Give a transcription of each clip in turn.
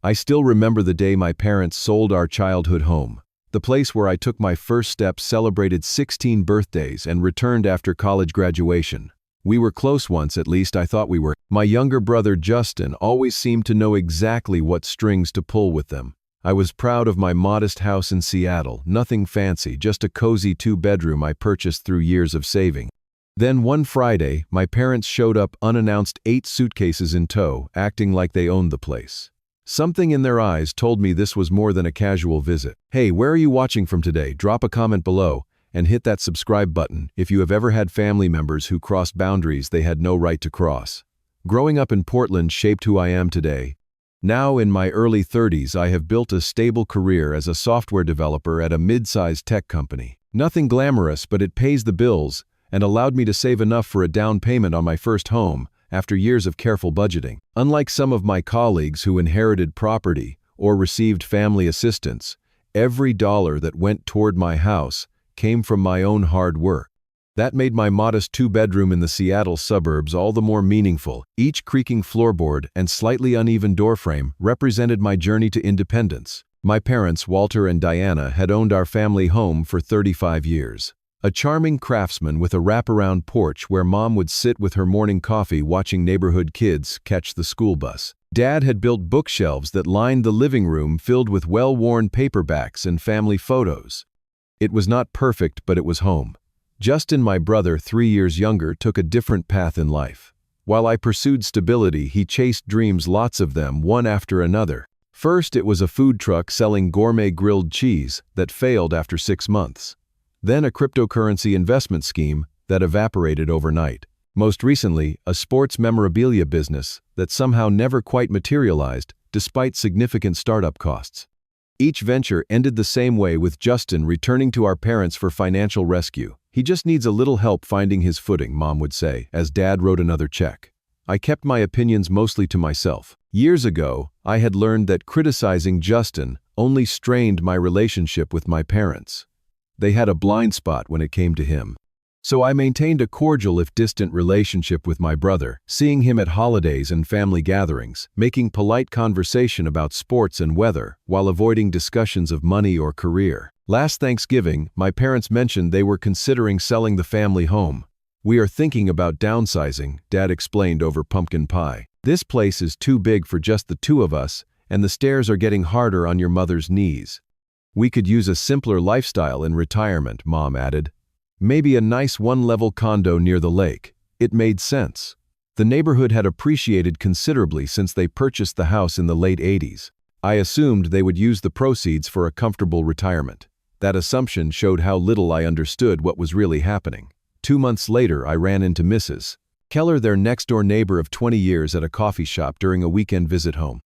I still remember the day my parents sold our childhood home. The place where I took my first steps, celebrated 16 birthdays, and returned after college graduation. We were close once, at least I thought we were. My younger brother Justin always seemed to know exactly what strings to pull with them. I was proud of my modest house in Seattle, nothing fancy, just a cozy 2-bedroom I purchased through years of saving. Then one Friday, my parents showed up unannounced, 8 suitcases in tow, acting like they owned the place. Something in their eyes told me this was more than a casual visit. Hey, where are you watching from today? Drop a comment below and hit that subscribe button if you have ever had family members who crossed boundaries they had no right to cross. Growing up in Portland shaped who I am today. Now in my early 30s, I have built a stable career as a software developer at a mid-sized tech company. Nothing glamorous, but it pays the bills and allowed me to save enough for a down payment on my first home after years of careful budgeting. Unlike some of my colleagues who inherited property or received family assistance, every dollar that went toward my house came from my own hard work. That made my modest 2-bedroom in the Seattle suburbs all the more meaningful. Each creaking floorboard and slightly uneven doorframe represented my journey to independence. My parents, Walter and Diana, had owned our family home for 35 years. A charming craftsman with a wraparound porch where Mom would sit with her morning coffee watching neighborhood kids catch the school bus. Dad had built bookshelves that lined the living room filled with well-worn paperbacks and family photos. It was not perfect, but it was home. Justin, my brother, 3 years younger, took a different path in life. While I pursued stability, he chased dreams, lots of them, one after another. First, it was a food truck selling gourmet grilled cheese that failed after 6 months. Then a cryptocurrency investment scheme that evaporated overnight. Most recently, a sports memorabilia business that somehow never quite materialized despite significant startup costs. Each venture ended the same way, with Justin returning to our parents for financial rescue. He just needs a little help finding his footing, Mom would say, as Dad wrote another check. I kept my opinions mostly to myself. Years ago, I had learned that criticizing Justin only strained my relationship with my parents. They had a blind spot when it came to him. So I maintained a cordial if distant relationship with my brother, seeing him at holidays and family gatherings, making polite conversation about sports and weather, while avoiding discussions of money or career. Last Thanksgiving, my parents mentioned they were considering selling the family home. "We are thinking about downsizing," Dad explained over pumpkin pie. "This place is too big for just the two of us, and the stairs are getting harder on your mother's knees. We could use a simpler lifestyle in retirement," Mom added. "Maybe a nice one-level condo near the lake." It made sense. The neighborhood had appreciated considerably since they purchased the house in the late 80s. I assumed they would use the proceeds for a comfortable retirement. That assumption showed how little I understood what was really happening. 2 months later, I ran into Mrs. Keller, their next-door neighbor of 20 years, at a coffee shop during a weekend visit home.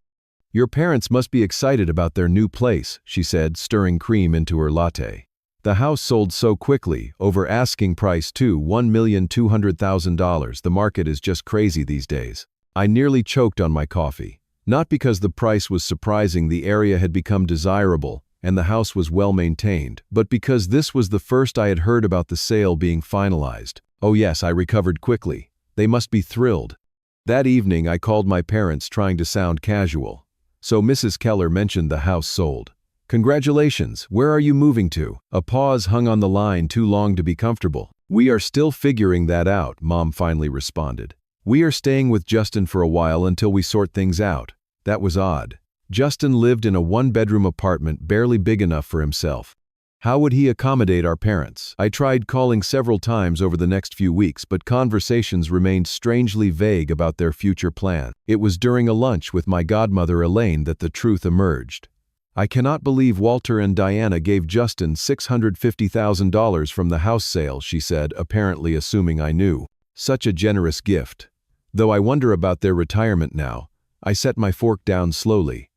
"Your parents must be excited about their new place," she said, stirring cream into her latte. "The house sold so quickly, over asking price too, $1,200,000. The market is just crazy these days." I nearly choked on my coffee. Not because the price was surprising, the area had become desirable, and the house was well maintained, but because this was the first I had heard about the sale being finalized. "Oh yes," I recovered quickly. "They must be thrilled." That evening, I called my parents, trying to sound casual. So Mrs. Keller mentioned the house sold. "Congratulations, where are you moving to?" A pause hung on the line, too long to be comfortable. "We are still figuring that out," Mom finally responded. "We are staying with Justin for a while until we sort things out." That was odd. Justin lived in a 1-bedroom apartment barely big enough for himself. How would he accommodate our parents? I tried calling several times over the next few weeks, but conversations remained strangely vague about their future plan. It was during a lunch with my godmother Elaine that the truth emerged. "I cannot believe Walter and Diana gave Justin $650,000 from the house sale," she said, apparently assuming I knew. "Such a generous gift. Though I wonder about their retirement now." I set my fork down slowly.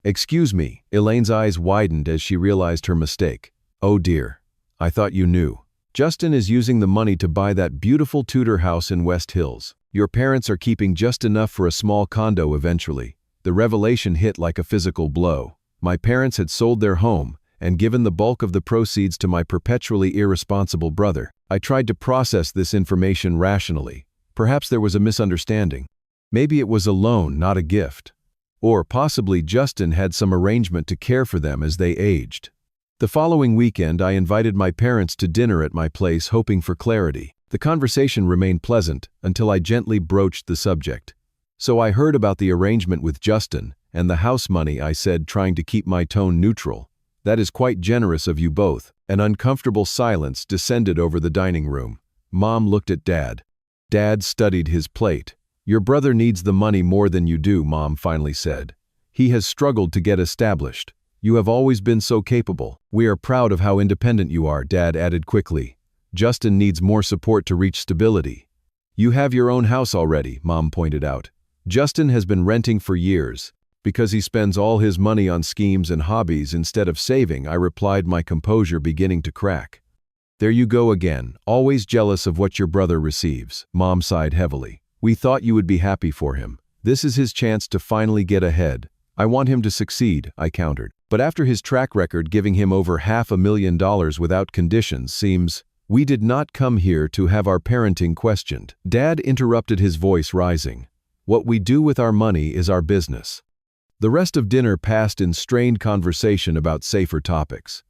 "Excuse me," Elaine's eyes widened as she realized her mistake. "Oh dear. I thought you knew. Justin is using the money to buy that beautiful Tudor house in West Hills. Your parents are keeping just enough for a small condo eventually." The revelation hit like a physical blow. My parents had sold their home and given the bulk of the proceeds to my perpetually irresponsible brother. I tried to process this information rationally. Perhaps there was a misunderstanding. Maybe it was a loan, not a gift. Or possibly Justin had some arrangement to care for them as they aged. The following weekend, I invited my parents to dinner at my place, hoping for clarity. The conversation remained pleasant until I gently broached the subject. "So I heard about the arrangement with Justin and the house money," I said, trying to keep my tone neutral. "That is quite generous of you both." An uncomfortable silence descended over the dining room. Mom looked at Dad. Dad studied his plate. "Your brother needs the money more than you do," Mom finally said. "He has struggled to get established. You have always been so capable. We are proud of how independent you are," Dad added quickly. "Justin needs more support to reach stability." "You have your own house already," Mom pointed out. "Justin has been renting for years. Because he spends all his money on schemes and hobbies instead of saving," I replied, my composure beginning to crack. "There you go again, always jealous of what your brother receives," Mom sighed heavily. "We thought you would be happy for him. This is his chance to finally get ahead. I want him to succeed," I countered. "But after his track record giving him over $500,000 without conditions seems—" "We did not come here to have our parenting questioned," Dad interrupted, his voice rising. "What we do with our money is our business." The rest of dinner passed in strained conversation about safer topics.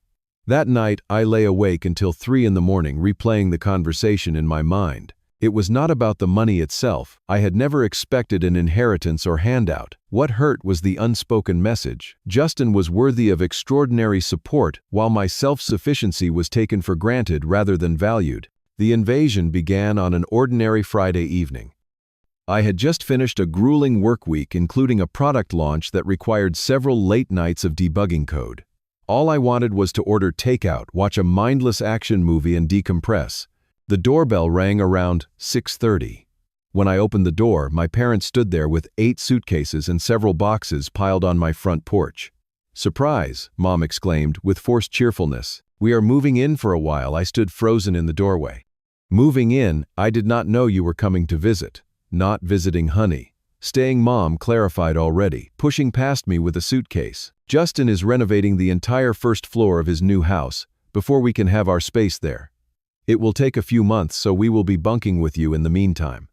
That night, I lay awake until 3 in the morning replaying the conversation in my mind. It was not about the money itself. I had never expected an inheritance or handout. What hurt was the unspoken message. Justin was worthy of extraordinary support, while my self-sufficiency was taken for granted rather than valued. The invasion began on an ordinary Friday evening. I had just finished a grueling work week, including a product launch that required several late nights of debugging code. All I wanted was to order takeout, watch a mindless action movie, and decompress. The doorbell rang around 6:30. When I opened the door, my parents stood there with 8 suitcases and several boxes piled on my front porch. "Surprise!" Mom exclaimed with forced cheerfulness. "We are moving in for a while." I stood frozen in the doorway. "Moving in? I did not know you were coming to visit." "Not visiting, honey. Staying," Mom clarified already, pushing past me with a suitcase. "Justin is renovating the entire first floor of his new house before we can have our space there. It will take a few months, so we will be bunking with you in the meantime."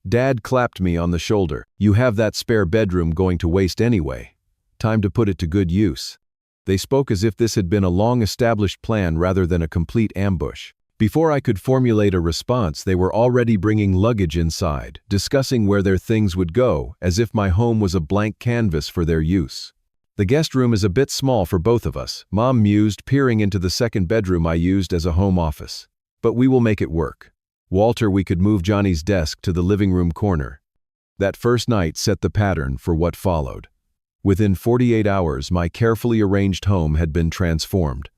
Dad clapped me on the shoulder. "You have that spare bedroom going to waste anyway. Time to put it to good use." They spoke as if this had been a long-established plan rather than a complete ambush. Before I could formulate a response, they were already bringing luggage inside, discussing where their things would go, as if my home was a blank canvas for their use. "The guest room is a bit small for both of us," Mom mused, peering into the second bedroom I used as a home office. "But we will make it work. Walter, we could move Johnny's desk to the living room corner." That first night set the pattern for what followed. Within 48 hours, my carefully arranged home had been transformed.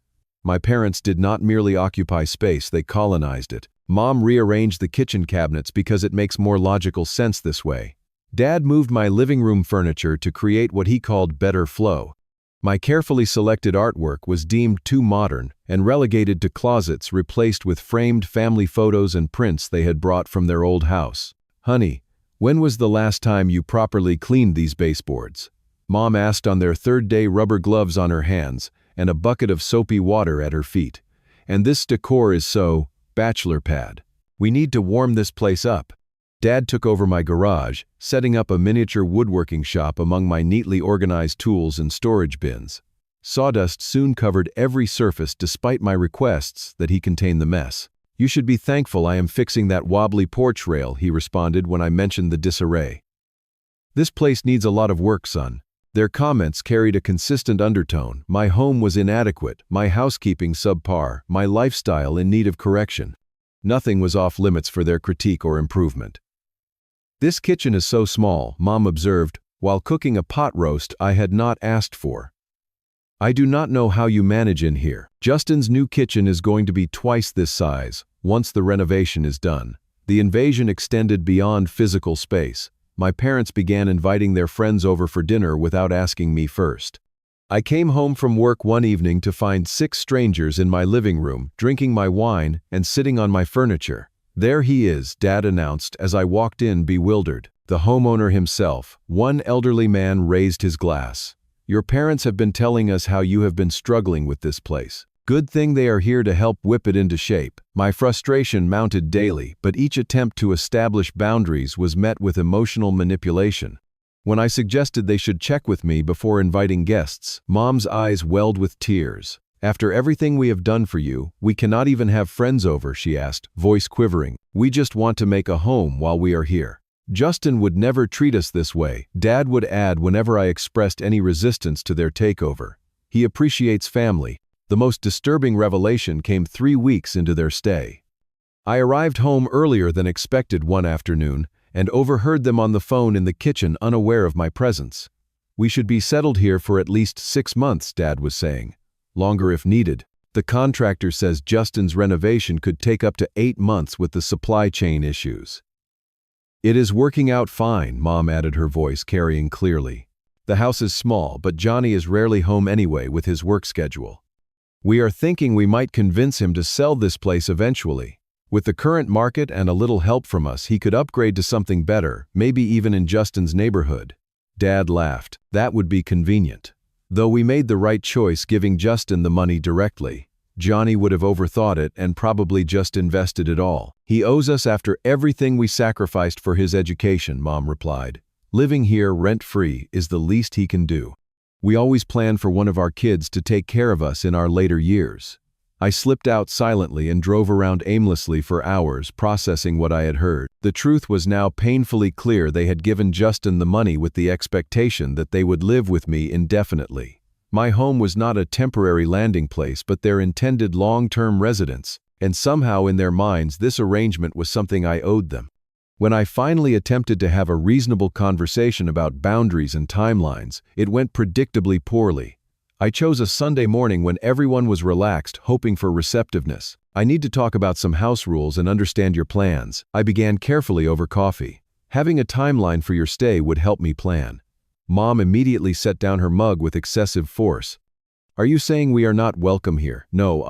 My parents did not merely occupy space, they colonized it. Mom rearranged the kitchen cabinets because it makes more logical sense this way. Dad moved my living room furniture to create what he called better flow. My carefully selected artwork was deemed too modern and relegated to closets replaced with framed family photos and prints they had brought from their old house. "Honey, when was the last time you properly cleaned these baseboards?" Mom asked on their third day, rubber gloves on her hands and a bucket of soapy water at her feet. "And this decor is so bachelor pad. We need to warm this place up." Dad took over my garage, setting up a miniature woodworking shop among my neatly organized tools and storage bins. Sawdust soon covered every surface despite my requests that he contain the mess. "You should be thankful I am fixing that wobbly porch rail," he responded when I mentioned the disarray. "This place needs a lot of work, son." Their comments carried a consistent undertone. My home was inadequate, my housekeeping subpar, my lifestyle in need of correction. Nothing was off limits for their critique or improvement. "This kitchen is so small," Mom observed, while cooking a pot roast I had not asked for. "I do not know how you manage in here. Justin's new kitchen is going to be twice this size once the renovation is done." The invasion extended beyond physical space. My parents began inviting their friends over for dinner without asking me first. I came home from work one evening to find 6 strangers in my living room, drinking my wine and sitting on my furniture. "There he is," Dad announced as I walked in bewildered. The homeowner himself. One elderly man raised his glass. "Your parents have been telling us how you have been struggling with this place. Good thing they are here to help whip it into shape." My frustration mounted daily, but each attempt to establish boundaries was met with emotional manipulation. When I suggested they should check with me before inviting guests, Mom's eyes welled with tears. "After everything we have done for you, we cannot even have friends over," she asked, voice quivering. "We just want to make a home while we are here." "Justin would never treat us this way," Dad would add whenever I expressed any resistance to their takeover. "He appreciates family." The most disturbing revelation came 3 weeks into their stay. I arrived home earlier than expected one afternoon and overheard them on the phone in the kitchen, unaware of my presence. "We should be settled here for at least 6 months," Dad was saying. "Longer if needed. The contractor says Justin's renovation could take up to 8 months with the supply chain issues." "It is working out fine," Mom added, her voice carrying clearly. "The house is small, but Johnny is rarely home anyway with his work schedule. We are thinking we might convince him to sell this place eventually. With the current market and a little help from us, he could upgrade to something better, maybe even in Justin's neighborhood." Dad laughed. "That would be convenient. Though we made the right choice giving Justin the money directly. Johnny would have overthought it and probably just invested it all. He owes us after everything we sacrificed for his education," Mom replied. "Living here rent-free is the least he can do. We always plan for one of our kids to take care of us in our later years." I slipped out silently and drove around aimlessly for hours, processing what I had heard. The truth was now painfully clear. They had given Justin the money with the expectation that they would live with me indefinitely. My home was not a temporary landing place but their intended long-term residence, and somehow in their minds this arrangement was something I owed them. When I finally attempted to have a reasonable conversation about boundaries and timelines, it went predictably poorly. I chose a Sunday morning when everyone was relaxed, hoping for receptiveness. "I need to talk about some house rules and understand your plans," I began carefully over coffee. "Having a timeline for your stay would help me plan." Mom immediately set down her mug with excessive force. "Are you saying we are not welcome here?" "No,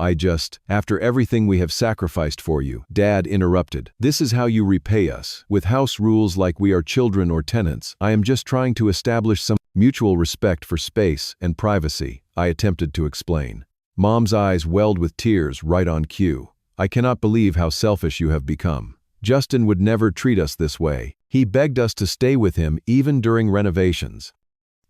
after everything we have sacrificed for you," Dad interrupted. "This is how you repay us, with house rules like we are children or tenants. I am just trying to establish some mutual respect for space and privacy," I attempted to explain. Mom's eyes welled with tears right on cue. "I cannot believe how selfish you have become. Justin would never treat us this way. He begged us to stay with him even during renovations."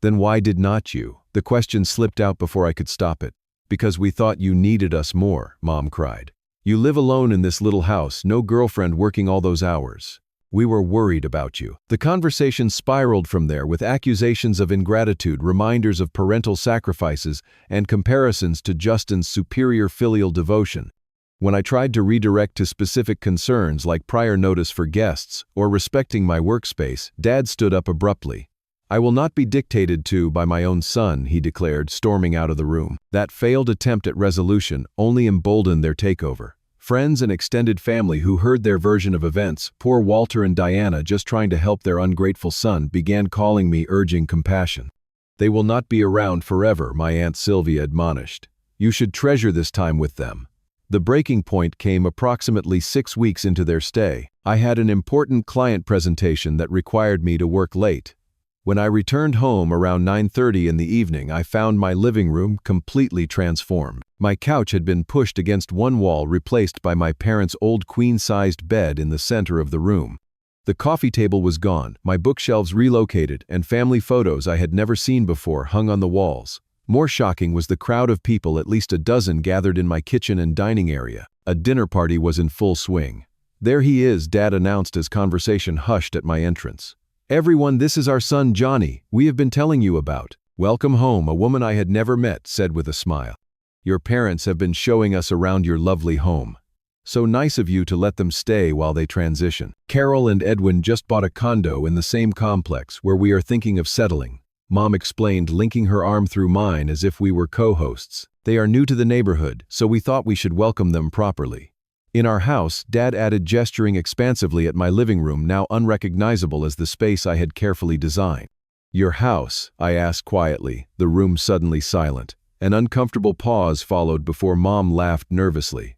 "Then why did not you?" The question slipped out before I could stop it. "Because we thought you needed us more," Mom cried. "You live alone in this little house, no girlfriend working all those hours. We were worried about you." The conversation spiraled from there with accusations of ingratitude, reminders of parental sacrifices, and comparisons to Justin's superior filial devotion. When I tried to redirect to specific concerns like prior notice for guests or respecting my workspace, Dad stood up abruptly. "I will not be dictated to by my own son," he declared, storming out of the room. That failed attempt at resolution only emboldened their takeover. Friends and extended family who heard their version of events, poor Walter and Diana just trying to help their ungrateful son, began calling me, urging compassion. "They will not be around forever," my Aunt Sylvia admonished. "You should treasure this time with them." The breaking point came approximately 6 weeks into their stay. I had an important client presentation that required me to work late. When I returned home around 9:30 in the evening, I found my living room completely transformed. My couch had been pushed against one wall, replaced by my parents' old queen-sized bed in the center of the room. The coffee table was gone, my bookshelves relocated, and family photos I had never seen before hung on the walls. More shocking was the crowd of people, at least a dozen, gathered in my kitchen and dining area. A dinner party was in full swing. "There he is," Dad announced as conversation hushed at my entrance. "Everyone, this is our son Johnny, we have been telling you about." "Welcome home," a woman I had never met said with a smile. "Your parents have been showing us around your lovely home. So nice of you to let them stay while they transition. Carol and Edwin just bought a condo in the same complex where we are thinking of settling," Mom explained, linking her arm through mine as if we were co-hosts. "They are new to the neighborhood, so we thought we should welcome them properly." "In our house," Dad added, gesturing expansively at my living room, now unrecognizable as the space I had carefully designed. "Your house?" I asked quietly, the room suddenly silent. An uncomfortable pause followed before Mom laughed nervously.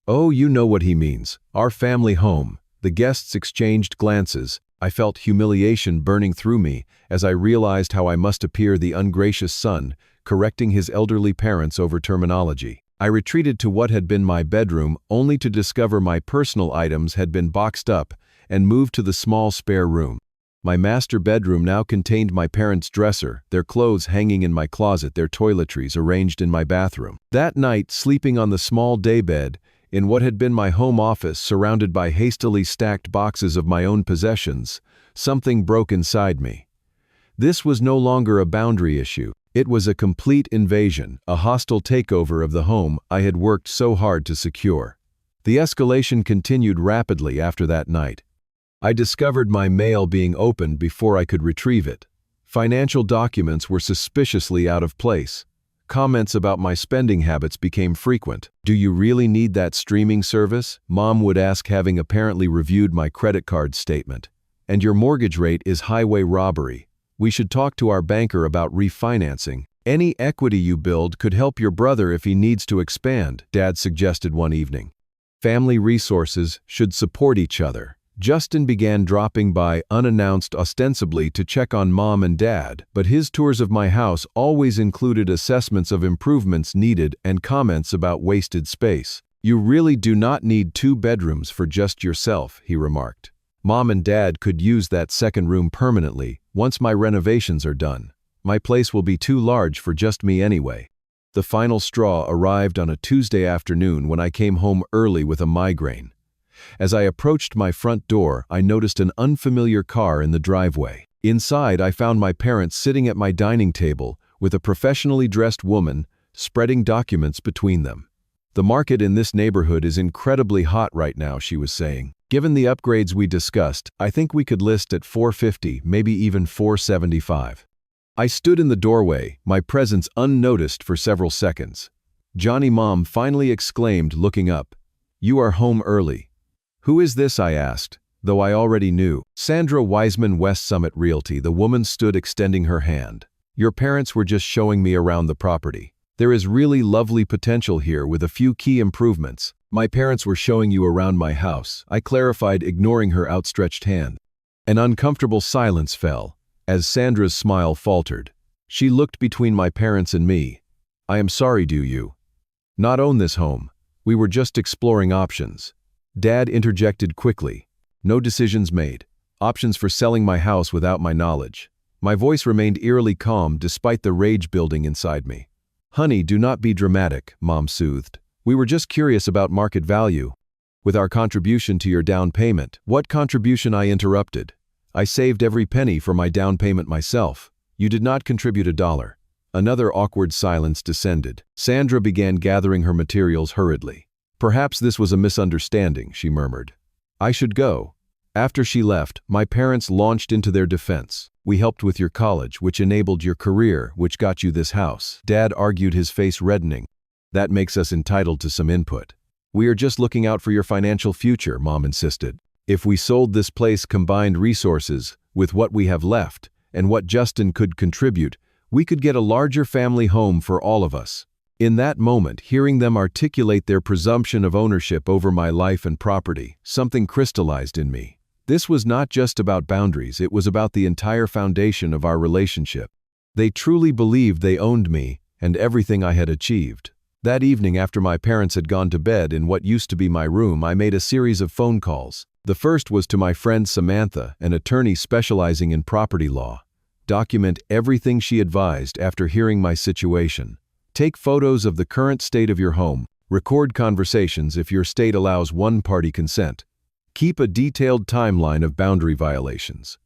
"Oh, you know what he means. Our family home." The guests exchanged glances. I felt humiliation burning through me as I realized how I must appear the ungracious son, correcting his elderly parents over terminology. I retreated to what had been my bedroom, only to discover my personal items had been boxed up and moved to the small spare room. My master bedroom now contained my parents' dresser, their clothes hanging in my closet, their toiletries arranged in my bathroom. That night, sleeping on the small daybed, in what had been my home office surrounded by hastily stacked boxes of my own possessions, something broke inside me. This was no longer a boundary issue. It was a complete invasion, a hostile takeover of the home I had worked so hard to secure. The escalation continued rapidly after that night. I discovered my mail being opened before I could retrieve it. Financial documents were suspiciously out of place. Comments about my spending habits became frequent. "Do you really need that streaming service?" Mom would ask, having apparently reviewed my credit card statement. "And your mortgage rate is highway robbery. We should talk to our banker about refinancing. Any equity you build could help your brother if he needs to expand," Dad suggested one evening. Family resources should support each other. Justin began dropping by unannounced, ostensibly to check on Mom and Dad, but his tours of my house always included assessments of improvements needed and comments about wasted space. "You really do not need 2 bedrooms for just yourself," he remarked. "Mom and Dad could use that second room permanently once my renovations are done. My place will be too large for just me anyway." The final straw arrived on a Tuesday afternoon when I came home early with a migraine. As I approached my front door, I noticed an unfamiliar car in the driveway. Inside, I found my parents sitting at my dining table with a professionally dressed woman spreading documents between them. "The market in this neighborhood is incredibly hot right now," she was saying. "Given the upgrades we discussed, I think we could list at $450, maybe even $475. I stood in the doorway, my presence unnoticed for several seconds. "Johnny," Mom finally exclaimed, looking up. "You are home early." "Who is this?" I asked, though I already knew. "Sandra Wiseman, West Summit Realty." The woman stood extending her hand. "Your parents were just showing me around the property. There is really lovely potential here with a few key improvements." "My parents were showing you around my house," I clarified, ignoring her outstretched hand. An uncomfortable silence fell, as Sandra's smile faltered. She looked between my parents and me. "I am sorry, do you not own this home? We were just exploring options." Dad interjected quickly. "No decisions made. Options for selling my house without my knowledge." My voice remained eerily calm despite the rage building inside me. "Honey, do not be dramatic," Mom soothed. "We were just curious about market value. With our contribution to your down payment." "What contribution?" I interrupted. "I saved every penny for my down payment myself. You did not contribute $1. Another awkward silence descended. Sandra began gathering her materials hurriedly. "Perhaps this was a misunderstanding," she murmured. "I should go." After she left, my parents launched into their defense. "We helped with your college, which enabled your career, which got you this house." Dad argued, his face reddening. "That makes us entitled to some input." "We are just looking out for your financial future," Mom insisted. "If we sold this place, combined resources with what we have left and what Justin could contribute, we could get a larger family home for all of us." In that moment, hearing them articulate their presumption of ownership over my life and property, something crystallized in me. This was not just about boundaries, it was about the entire foundation of our relationship. They truly believed they owned me and everything I had achieved. That evening, after my parents had gone to bed in what used to be my room, I made a series of phone calls. The first was to my friend Samantha, an attorney specializing in property law. Document everything, she advised after hearing my situation. Take photos of the current state of your home. Record conversations if your state allows one-party consent. Keep a detailed timeline of boundary violations.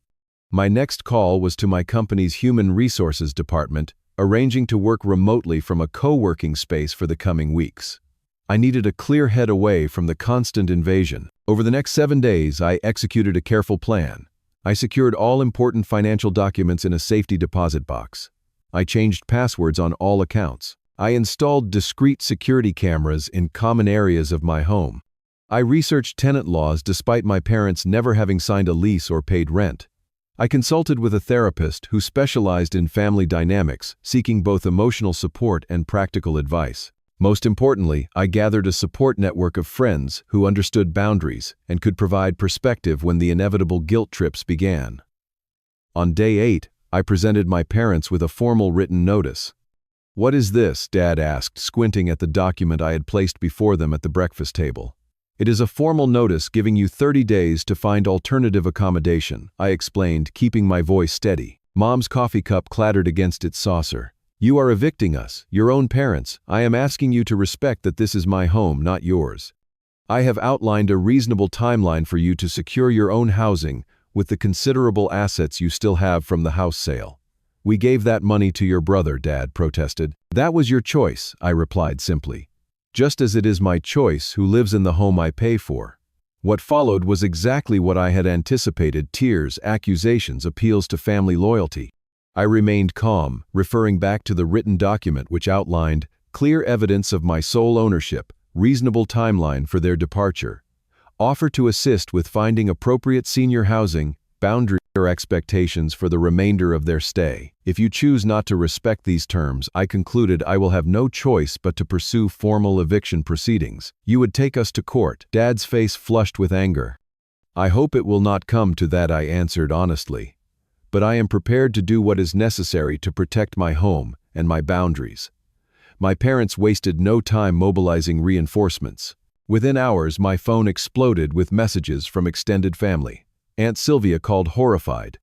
My next call was to my company's human resources department, arranging to work remotely from a co-working space for the coming weeks. I needed a clear head away from the constant invasion. Over the next 7 days, I executed a careful plan. I secured all important financial documents in a safety deposit box. I changed passwords on all accounts. I installed discrete security cameras in common areas of my home. I researched tenant laws despite my parents never having signed a lease or paid rent. I consulted with a therapist who specialized in family dynamics, seeking both emotional support and practical advice. Most importantly, I gathered a support network of friends who understood boundaries and could provide perspective when the inevitable guilt trips began. On day 8, I presented my parents with a formal written notice. "What is this?" Dad asked, squinting at the document I had placed before them at the breakfast table. It is a formal notice giving you 30 days to find alternative accommodation, I explained, keeping my voice steady. Mom's coffee cup clattered against its saucer. You are evicting us, your own parents. I am asking you to respect that this is my home, not yours. I have outlined a reasonable timeline for you to secure your own housing with the considerable assets you still have from the house sale. We gave that money to your brother, Dad protested. That was your choice, I replied simply. Just as it is my choice who lives in the home I pay for. What followed was exactly what I had anticipated: tears, accusations, appeals to family loyalty. I remained calm, referring back to the written document which outlined clear evidence of my sole ownership, reasonable timeline for their departure, offer to assist with finding appropriate senior housing, boundary or expectations for the remainder of their stay. If you choose not to respect these terms, I concluded I will have no choice but to pursue formal eviction proceedings. You would take us to court. Dad's face flushed with anger. I hope it will not come to that, I answered honestly. But I am prepared to do what is necessary to protect my home and my boundaries. My parents wasted no time mobilizing reinforcements. Within hours, my phone exploded with messages from extended family. Aunt Sylvia called horrified.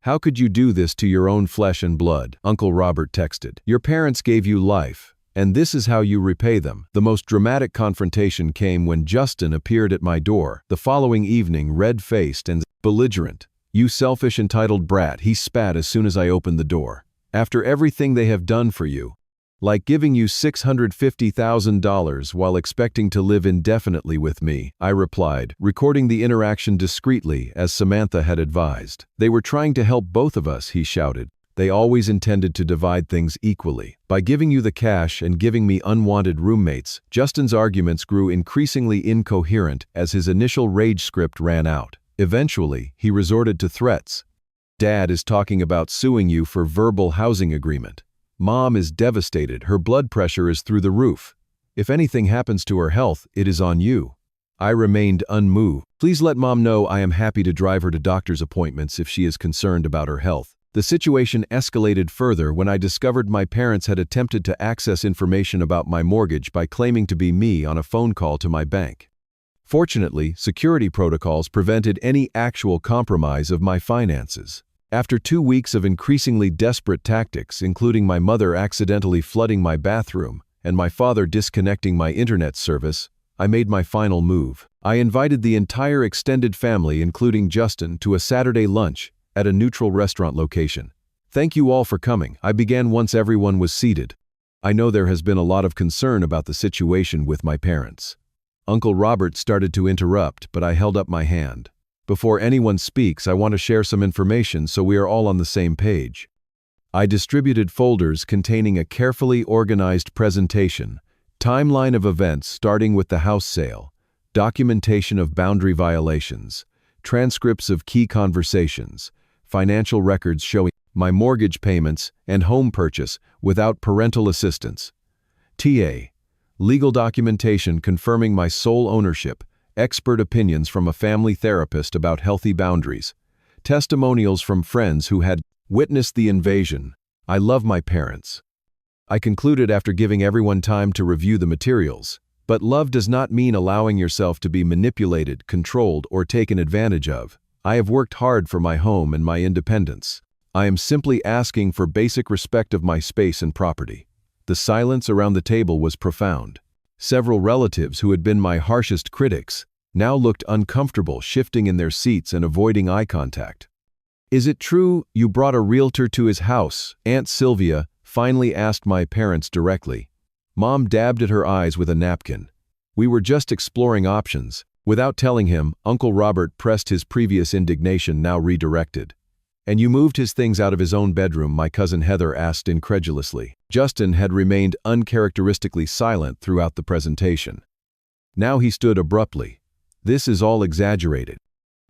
How could you do this to your own flesh and blood? Uncle Robert texted. Your parents gave you life, and this is how you repay them. The most dramatic confrontation came when Justin appeared at my door the following evening, red-faced and belligerent. You selfish, entitled brat, he spat as soon as I opened the door. After everything they have done for you. Like giving you $650,000 while expecting to live indefinitely with me, I replied, recording the interaction discreetly as Samantha had advised. They were trying to help both of us, he shouted. They always intended to divide things equally. By giving you the cash and giving me unwanted roommates, Justin's arguments grew increasingly incoherent as his initial rage script ran out. Eventually, he resorted to threats. Dad is talking about suing you for verbal housing agreement. Mom is devastated. Her blood pressure is through the roof. If anything happens to her health, it is on you. I remained unmoved. Please let Mom know I am happy to drive her to doctor's appointments if she is concerned about her health. The situation escalated further when I discovered my parents had attempted to access information about my mortgage by claiming to be me on a phone call to my bank. Fortunately, security protocols prevented any actual compromise of my finances. After 2 weeks of increasingly desperate tactics, including my mother accidentally flooding my bathroom and my father disconnecting my internet service, I made my final move. I invited the entire extended family, including Justin, to a Saturday lunch at a neutral restaurant location. Thank you all for coming, I began once everyone was seated. I know there has been a lot of concern about the situation with my parents. Uncle Robert started to interrupt, but I held up my hand. Before anyone speaks, I want to share some information so we are all on the same page. I distributed folders containing a carefully organized presentation, timeline of events starting with the house sale, documentation of boundary violations, transcripts of key conversations, financial records showing my mortgage payments and home purchase without parental assistance. TA. Legal documentation confirming my sole ownership, expert opinions from a family therapist about healthy boundaries, testimonials from friends who had witnessed the invasion. I love my parents. I concluded after giving everyone time to review the materials. But love does not mean allowing yourself to be manipulated, controlled, or taken advantage of. I have worked hard for my home and my independence. I am simply asking for basic respect of my space and property. The silence around the table was profound. Several relatives who had been my harshest critics now looked uncomfortable, shifting in their seats and avoiding eye contact. Is it true you brought a realtor to his house? Aunt Sylvia finally asked my parents directly. Mom dabbed at her eyes with a napkin. We were just exploring options. Without telling him, Uncle Robert pressed his previous indignation, now redirected. And you moved his things out of his own bedroom? My cousin Heather asked incredulously. Justin had remained uncharacteristically silent throughout the presentation. Now he stood abruptly. This is all exaggerated.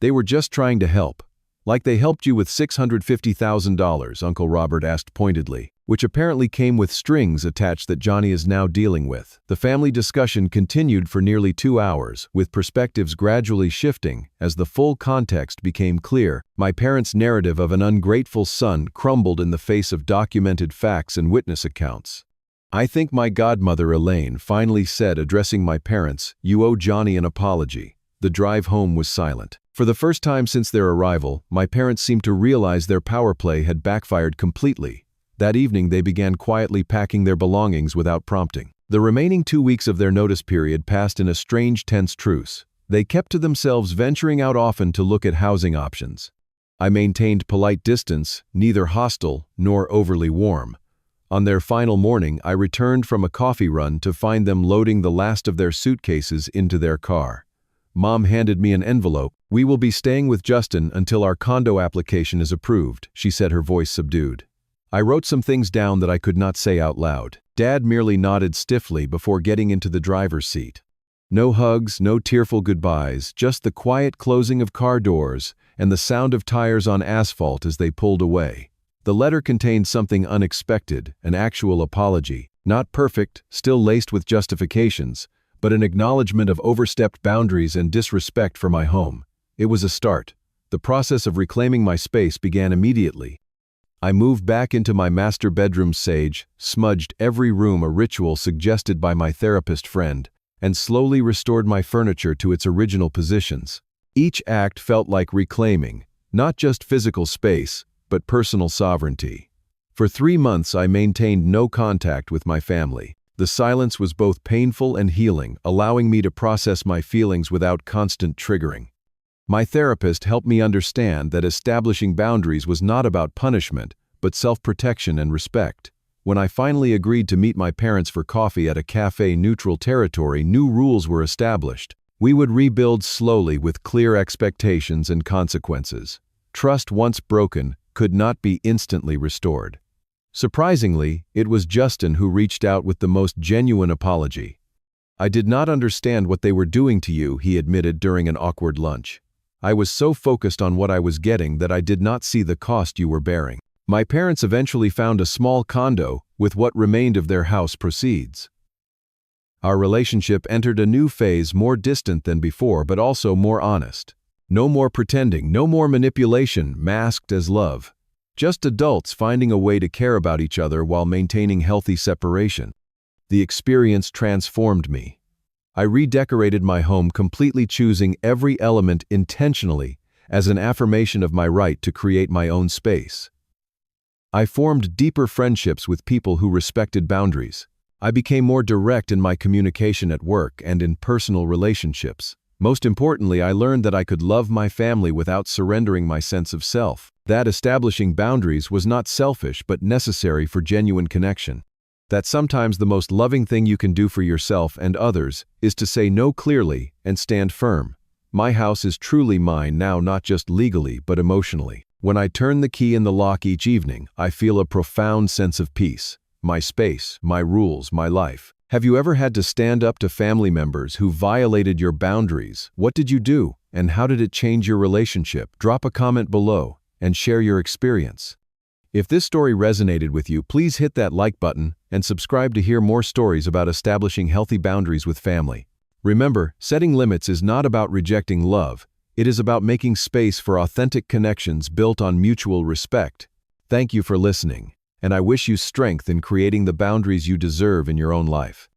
They were just trying to help. Like they helped you with $650,000, Uncle Robert asked pointedly, which apparently came with strings attached that Johnny is now dealing with. The family discussion continued for nearly 2 hours, with perspectives gradually shifting as the full context became clear. My parents' narrative of an ungrateful son crumbled in the face of documented facts and witness accounts. I think my godmother Elaine finally said, addressing my parents, "You owe Johnny an apology." The drive home was silent. For the first time since their arrival, my parents seemed to realize their power play had backfired completely. That evening they began quietly packing their belongings without prompting. The remaining 2 weeks of their notice period passed in a strange tense truce. They kept to themselves, venturing out often to look at housing options. I maintained polite distance, neither hostile nor overly warm. On their final morning, I returned from a coffee run to find them loading the last of their suitcases into their car. Mom handed me an envelope. "We will be staying with Justin until our condo application is approved," she said, her voice subdued. I wrote some things down that I could not say out loud. Dad merely nodded stiffly before getting into the driver's seat. No hugs, no tearful goodbyes, just the quiet closing of car doors and the sound of tires on asphalt as they pulled away. The letter contained something unexpected, an actual apology. Not perfect, still laced with justifications, but an acknowledgement of overstepped boundaries and disrespect for my home. It was a start. The process of reclaiming my space began immediately. I moved back into my master bedroom sage, smudged every room a ritual suggested by my therapist friend, and slowly restored my furniture to its original positions. Each act felt like reclaiming, not just physical space, but personal sovereignty. For 3 months I maintained no contact with my family. The silence was both painful and healing, allowing me to process my feelings without constant triggering. My therapist helped me understand that establishing boundaries was not about punishment, but self-protection and respect. When I finally agreed to meet my parents for coffee at a cafe-neutral territory, new rules were established. We would rebuild slowly with clear expectations and consequences. Trust once broken could not be instantly restored. Surprisingly, it was Justin who reached out with the most genuine apology. "I did not understand what they were doing to you," he admitted during an awkward lunch. "I was so focused on what I was getting that I did not see the cost you were bearing." My parents eventually found a small condo with what remained of their house proceeds. Our relationship entered a new phase, more distant than before, but also more honest. No more pretending, no more manipulation masked as love. Just adults finding a way to care about each other while maintaining healthy separation. The experience transformed me. I redecorated my home, completely choosing every element intentionally as an affirmation of my right to create my own space. I formed deeper friendships with people who respected boundaries. I became more direct in my communication at work and in personal relationships. Most importantly, I learned that I could love my family without surrendering my sense of self. That establishing boundaries was not selfish but necessary for genuine connection. That sometimes the most loving thing you can do for yourself and others is to say no clearly and stand firm. My house is truly mine now, not just legally but emotionally. When I turn the key in the lock each evening, I feel a profound sense of peace. My space, my rules, my life. Have you ever had to stand up to family members who violated your boundaries? What did you do, and how did it change your relationship? Drop a comment below and share your experience. If this story resonated with you, please hit that like button and subscribe to hear more stories about establishing healthy boundaries with family. Remember, setting limits is not about rejecting love. It is about making space for authentic connections built on mutual respect. Thank you for listening, and I wish you strength in creating the boundaries you deserve in your own life.